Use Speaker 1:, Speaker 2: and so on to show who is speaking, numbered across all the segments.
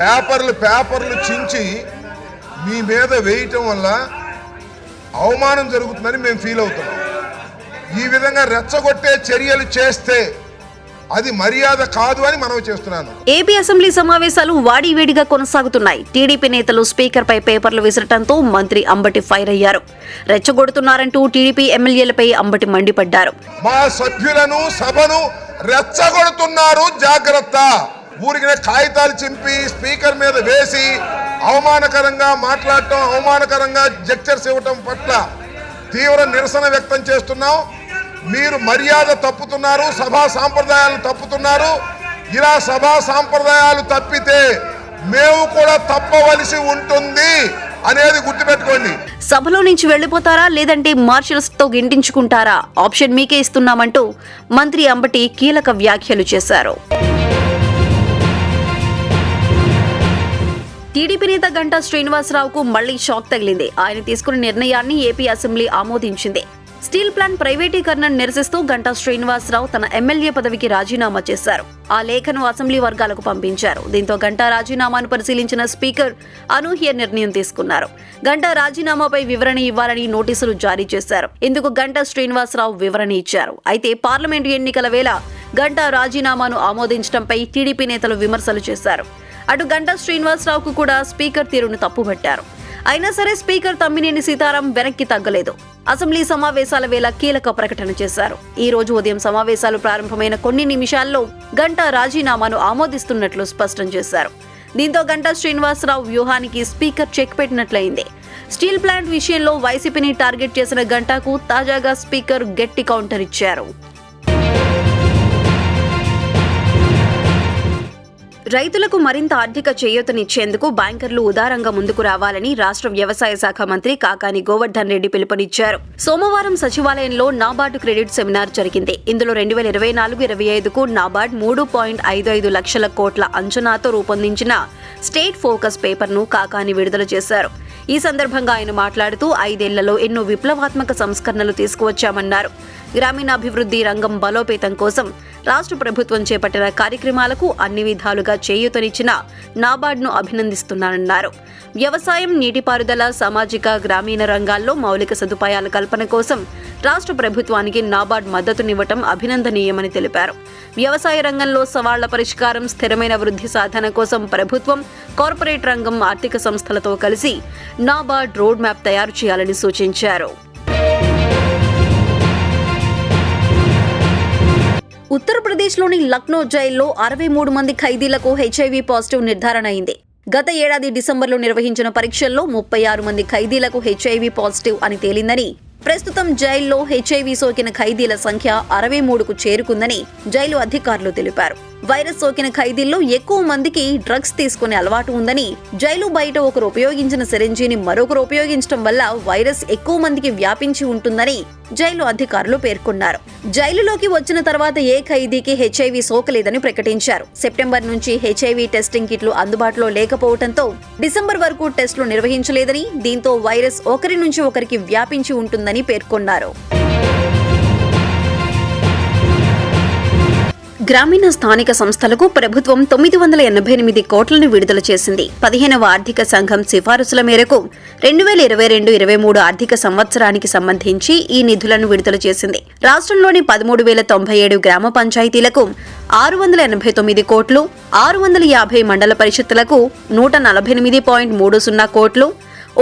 Speaker 1: పేపర్లు చించి మీ మీద వేయటం వల్ల అవమానం జరుగుతుందని మేము ఫీల్ అవుతున్నాం. ఈ విధంగా రెచ్చగొట్టే చర్యలు చేస్తే అది మర్యాద కాదు అని మనవి చేస్తున్నాను.
Speaker 2: ఏపీ అసెంబ్లీ సమావేశాలు వాడివేడిగా కొనసాగుతున్నాయి. టీడీపీ నేతలు స్పీకర్ పై పేపర్లు విసరటంతో మంత్రి అంబటి ఫైర్ అయ్యారు. రెచ్చగొడుతున్నారంటూ టీడీపీ ఎమ్మెల్యేలపై అంబటి మండిపడ్డారు.
Speaker 1: మా సభ్యులను సభను రెచ్చగొడుతున్నారు, జాగ్రత్త. ఊరికినే కాగితాలు చింపి స్పీకర్ మీద వేసి అవమానకరంగా మాట్లాడటం, అవమానకరంగా జెక్చర్స్ ఇవ్వటం పట్ల తీవ్ర నిరసన వ్యక్తం చేస్తున్నాం. మీరు మర్యాద తప్పుతున్నారు, సభా సాంప్రదాయాలు తప్పుతున్నారు. ఇలా సభా సాంప్రదాయాలు తప్పితే మేము కూడా తప్పవలసి ఉంటుంది అనేది గుర్తుపెట్టుకోండి.
Speaker 2: సభలో నుంచి వెళ్లిపోతారా లేదంటే మార్షల్స్ తో గింటించుకుంటారా? ఆప్షన్ మీకే ఇస్తున్నామంటూ మంత్రి అంబటి కీలక వ్యాఖ్యలు చేశారు. టీడీపీ నేత గంటా శ్రీనివాసరావుకు మళ్లీ షాక్ తగిలింది. ఆయన తీసుకున్న నిర్ణయాన్ని ఏపీ అసెంబ్లీ ఆమోదించింది. స్టీల్ ప్లాంట్ ప్రైవేటీకరణను నిరసిస్తూ గంటా శ్రీనివాసరావు తన ఎమ్మెల్యే పదవికి రాజీనామా చేశారు. ఆ లేఖను అసెంబ్లీ వర్గాలకు పంపించారు. దీంతో గంటా రాజీనామాను పరిశీలించిన స్పీకర్ అనూహ్య నిర్ణయం తీసుకున్నారు. గంటా రాజీనామాపై వివరణ ఇవ్వాలని నోటీసులు జారీ చేశారు. ఇందుకు గంటా శ్రీనివాసరావు వివరణ ఇచ్చారు. అయితే పార్లమెంటు ఎన్నికల వేళ గంటా రాజీనామాను ఆమోదించడంపై టీడీపీ నేతలు విమర్శలు చేశారు. అటు గంటా శ్రీనివాసరావుకు కూడా స్పీకర్ తీరును తప్పుబట్టారు. అయినా సరే స్పీకర్ తమ్మినేని సీతారాం వెనక్కి తగ్గలేదు. అసెంబ్లీ సమావేశాల వేళ కీలక ప్రకటన చేశారు. ఈ రోజు ఉదయం సమావేశాలు ప్రారంభమైన కొన్ని నిమిషాల్లో గంటా రాజీనామాను ఆమోదిస్తున్నట్లు స్పష్టం చేశారు. దీంతో గంటా శ్రీనివాసరావు వ్యూహానికి స్పీకర్ చెక్ పెట్టినట్లయింది. స్టీల్ ప్లాంట్ విషయంలో వైసీపీని టార్గెట్ చేసిన గంటాకు తాజాగా స్పీకర్ గట్టి కౌంటర్ ఇచ్చారు. రైతులకు మరింత ఆర్థిక చేయూతనిచ్చేందుకు బ్యాంకర్లు ఉదారంగా ముందుకు రావాలని రాష్ట్ర వ్యవసాయ శాఖ మంత్రి కాకాని గోవర్ధన్ రెడ్డి పిలుపునిచ్చారు. సోమవారం సచివాలయంలో నాబార్డు క్రెడిట్ సెమినార్ జరిగింది. ఇందులో 2024-25కు నాబార్డ్ 3.55 లక్షల కోట్ల అంచనాతో రూపొందించిన స్టేట్ ఫోకస్ పేపర్ను కాకాని విడుదల చేశారు. ఈ సందర్భంగా ఆయన మాట్లాడుతూ 5 ఏళ్లలో ఎన్నో విప్లవాత్మక సంస్కరణలు తీసుకువచ్చామన్నారు. గ్రామీణాభివృద్ధి రంగం బలోపేతం కోసం రాష్ట్ర ప్రభుత్వం చేపట్టిన కార్యక్రమాలకు అన్ని విధాలుగా చేయూతనిచ్చిన నాబార్డ్ను అభినందిస్తున్నానన్నారు. వ్యవసాయం, నీటిపారుదల, సామాజిక, గ్రామీణ రంగాల్లో మౌలిక సదుపాయాల కల్పన కోసం రాష్ట్ర ప్రభుత్వానికి నాబార్డ్ మద్దతునివ్వటం అభినందనీయమని తెలిపారు. వ్యవసాయ రంగంలో సవాళ్ల పరిష్కారం, స్థిరమైన వృద్ధి సాధన కోసం ప్రభుత్వం, కార్పొరేట్ రంగం, ఆర్థిక సంస్థలతో కలిసి నాబార్డ్ రోడ్ మ్యాప్ తయారు చేయాలని సూచించారు. ఉత్తరప్రదేశ్లోని లక్నో జైల్లో 63 మంది ఖైదీలకు హెచ్ఐవీ పాజిటివ్ నిర్ధారణ అయింది. గత ఏడాది డిసెంబర్లో నిర్వహించిన పరీక్షల్లో 36 మంది ఖైదీలకు హెచ్ఐవీ పాజిటివ్ అని తేలిందని, ప్రస్తుతం జైల్లో హెచ్ఐవీ సోకిన ఖైదీల సంఖ్య 63కు చేరుకుందని జైలు అధికారులు తెలిపారు. వైరస్ సోకిన ఖైదీల్లో ఎక్కువ మందికి డ్రగ్స్ తీసుకునే అలవాటు ఉందని, జైలు బయట ఒకరు ఉపయోగించిన సిరంజీని మరొకరు ఉపయోగించడం వల్ల వైరస్ ఎక్కువ మందికి వ్యాపించి ఉంటుందని జైలు అధికారులు పేర్కొన్నారు. జైలులోకి వచ్చిన తర్వాత ఏ ఖైదీకి హెచ్ఐవీ సోకలేదని ప్రకటించారు. సెప్టెంబర్ నుంచి హెచ్ఐవీ టెస్టింగ్ కిట్లు అందుబాటులో లేకపోవడంతో డిసెంబర్ వరకు టెస్టులు నిర్వహించలేదని, దీంతో వైరస్ ఒకరి నుంచి ఒకరికి వ్యాపించి ఉంటుందని పేర్కొన్నారు. గ్రామీణ స్థానిక సంస్థలకు ప్రభుత్వం 988 కోట్లను విడుదల చేసింది. 15వ ఆర్థిక సంఘం సిఫారసుల మేరకు 2022-23 ఆర్థిక సంవత్సరానికి సంబంధించి ఈ నిధులను విడుదల చేసింది. రాష్ట్రంలోని 13,097 గ్రామ పంచాయతీలకు 689 కోట్లు, 650 మండల పరిషత్తులకు 148.30 కోట్లు,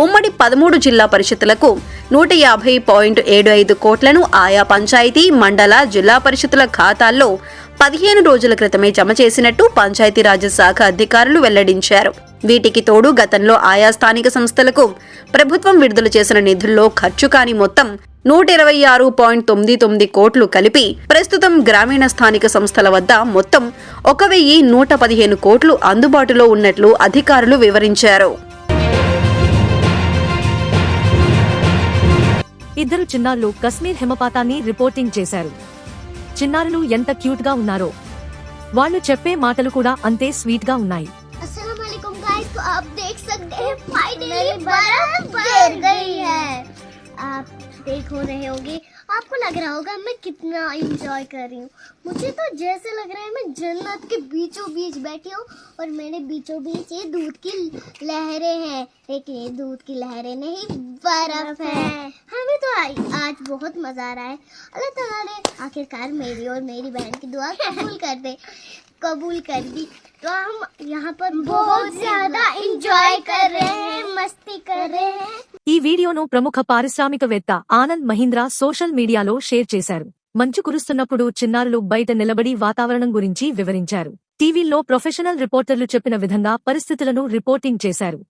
Speaker 2: ఉమ్మడి 13 జిల్లా పరిషత్తులకు 150.75 కోట్లను ఆయా పంచాయతీ, మండల, జిల్లా పరిషత్తుల ఖాతాల్లో 15 రోజుల క్రితమే జమ చేసినట్టు పంచాయతీరాజ్ శాఖ అధికారులు వెల్లడించారు. వీటికి తోడు గతంలో ఆయా స్థానిక సంస్థలకు ప్రభుత్వం విడుదల చేసిన నిధుల్లో ఖర్చు కాని మొత్తం 126.99 కోట్లు కలిపి ప్రస్తుతం గ్రామీణ స్థానిక సంస్థల వద్ద మొత్తం 1,115 కోట్లు అందుబాటులో ఉన్నట్లు అధికారులు వివరించారు.
Speaker 3: ఇద్దరు చిన్నారులు కశ్మీర్ హిమపాతాన్ని రిపోర్టింగ్ చేశారు. చిన్నారులు ఎంత క్యూట్ గా ఉన్నారో, వాళ్ళు చెప్పే మాటలు కూడా అంతే స్వీట్ గా ఉన్నాయి.
Speaker 4: अस्सलाम वालेकुम गाइस, तो आप देख सकते हैं फाइनली बर्फ गिर गई है. आप देख हो रहे होंगे आपको लग रहा होगा मैं कितना एंजॉय कर रही हूँ। मुझे तो जैसे लग रहा है मैं जन्नत के बीचों बीच बैठी हूँ और मेरे बीचों बीच ये दूध की लहरें हैं, लेकिन ये दूध की लहरें नहीं बर्फ है। हमें तो आज बहुत मजा आ रहा है। अल्लाह ताला ने आखिरकार मेरी और मेरी बहन की दुआ कबूल कर दी, तो हम यहाँ पर बहुत ज्यादा एंजॉय कर रहे हैं, मस्ती कर रहे हैं।
Speaker 3: ఈ వీడియోను ప్రముఖ పారిశ్రామికవేత్త ఆనంద్ మహీంద్రా సోషల్ మీడియాలో షేర్ చేశారు. మంచు కురుస్తున్నప్పుడు చిన్నారులు బయట నిలబడి వాతావరణం గురించి వివరించారు. టీవీల్లో ప్రొఫెషనల్ రిపోర్టర్లు చెప్పిన విధంగా పరిస్థితులను రిపోర్టింగ్ చేశారు.